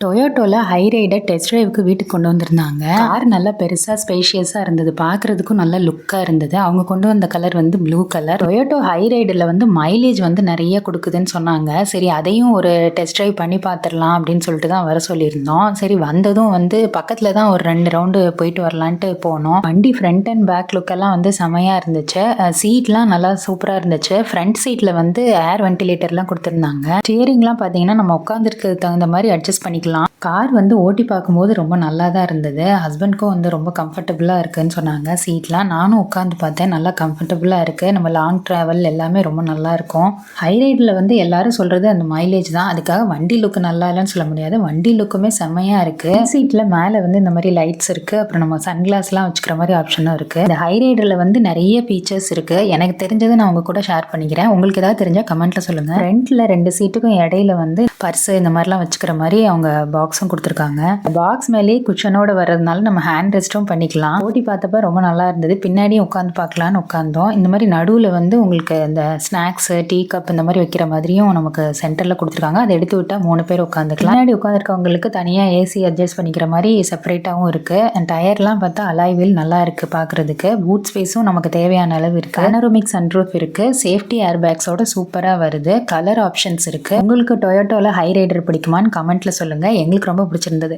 டொயோட்டோல high rider test டிரைவுக்கு வீட்டுக்கு கொண்டு வந்திருந்தாங்க. கார் நல்லா பெருசா ஸ்பேஷியஸா இருந்தது, பார்க்கறதுக்கும் நல்ல லுக்கா இருந்தது. அவங்க கொண்டு வந்த கலர் வந்து ப்ளூ கலர். டொயோட்டோ ஹை ரைடர்ல வந்து மைலேஜ் வந்து நிறைய கொடுக்குதுன்னு சொன்னாங்க. சரி, அதையும் ஒரு டெஸ்ட் டிரைவ் பண்ணி பார்த்துடலாம் அப்படின்னு சொல்லிட்டு தான் வர சொல்லியிருந்தோம். சரி, வந்ததும் வந்து பக்கத்துல தான் ஒரு 2 ரவுண்டு போயிட்டு வரலான்ட்டு போனோம். வண்டி ஃப்ரண்ட் அண்ட் பேக் லுக் எல்லாம் வந்து செமையா இருந்துச்சு. சீட்லாம் நல்லா சூப்பரா இருந்துச்சு. ஃப்ரண்ட் சீட்ல வந்து ஏர் வென்டிலேட்டர்லாம் கொடுத்துருந்தாங்க. ஸ்டியரிங்லாம் பார்த்தீங்கன்னா நம்ம உட்காந்துருக்கிறதுக்கு தகுந்த மாதிரி அட்ஜஸ்ட் பண்ணிக்கலாம். கார் வந்து ஓட்டி பார்க்கும்போது ரொம்ப நல்லா தான் இருந்தது. ஹஸ்பண்ட்க்கும் வந்து ரொம்ப கம்ஃபர்டபுளாக இருக்குன்னு சொன்னாங்க. சீட்லாம் நானும் உட்காந்து பார்த்தேன், நல்லா கம்ஃபர்டபுளாக இருக்குது. நம்ம லாங் ட்ராவல் எல்லாமே ரொம்ப நல்லா இருக்கும். ஹை ரைடில் வந்து எல்லாரும் சொல்கிறது அந்த மைலேஜ் தான். அதுக்காக வண்டி லுக்கு நல்லா இல்லைன்னு சொல்ல முடியாது. வண்டி லுக்குமே செம்மையாக இருக்குது. சீட்டில் மேலே வந்து இந்த மாதிரி லைட்ஸ் இருக்குது. அப்புறம் நம்ம சன்கிளாஸ்லாம் வச்சுக்கிற மாதிரி ஆப்ஷனும் இருக்குது. இந்த ஹை ரைடரில் வந்து நிறைய ஃபீச்சர்ஸ் இருக்குது. எனக்கு தெரிஞ்சதை நான் உங்க கூட ஷேர் பண்ணிக்கிறேன். உங்களுக்கு ஏதாவது தெரிஞ்சால் கமெண்ட்டில் சொல்லுங்கள். ஃப்ரண்ட்டில் 2 சீட்டுக்கும் இடையில வந்து பர்ஸு இந்த மாதிரிலாம் வச்சுக்கிற மாதிரி அவங்க பாக்ஸும் கொடுத்துருக்காங்க. பாக்ஸ் மேலேயே குஷனோட வர்றதுனால நம்ம ஹேண்ட் ரெஸ்ட்டும் பண்ணிக்கலாம். ஓட்டி பார்த்தப்ப ரொம்ப நல்லா இருந்தது. பின்னாடியும் உட்காந்து பார்க்கலான்னு உட்காந்தோம். இந்த மாதிரி நடுவில் வந்து உங்களுக்கு இந்த ஸ்நாக்ஸ், டீ கப் இந்த மாதிரி வைக்கிற மாதிரியும் நமக்கு சென்டரில் கொடுத்துருக்காங்க. அதை எடுத்து விட்டால் 3 பேர் உட்காந்துக்கலாம். பின்னாடி உட்காந்துருக்கவங்களுக்கு தனியாக ஏசி அட்ஜஸ்ட் பண்ணிக்கிற மாதிரி செப்பரேட்டாகவும் இருக்குது. டயர்லாம் பார்த்தா அலாய் வீல் நல்லா இருக்குது பார்க்குறதுக்கு. பூட் ஸ்பேஸும் நமக்கு தேவையான அளவு இருக்குது. பேனரோமிக் சன்ரூஃப் இருக்குது. சேஃப்டி ஏர் பேக்ஸோட சூப்பராக வருது. கலர் ஆப்ஷன்ஸ் இருக்குது. உங்களுக்கு டொயோட்டோவில் ஹை ரைடர் பிடிக்குமான்னு கமெண்ட்டில் சொல்லுங்கள். எங்களுக்கு ரொம்ப பிடிச்சிருந்தது.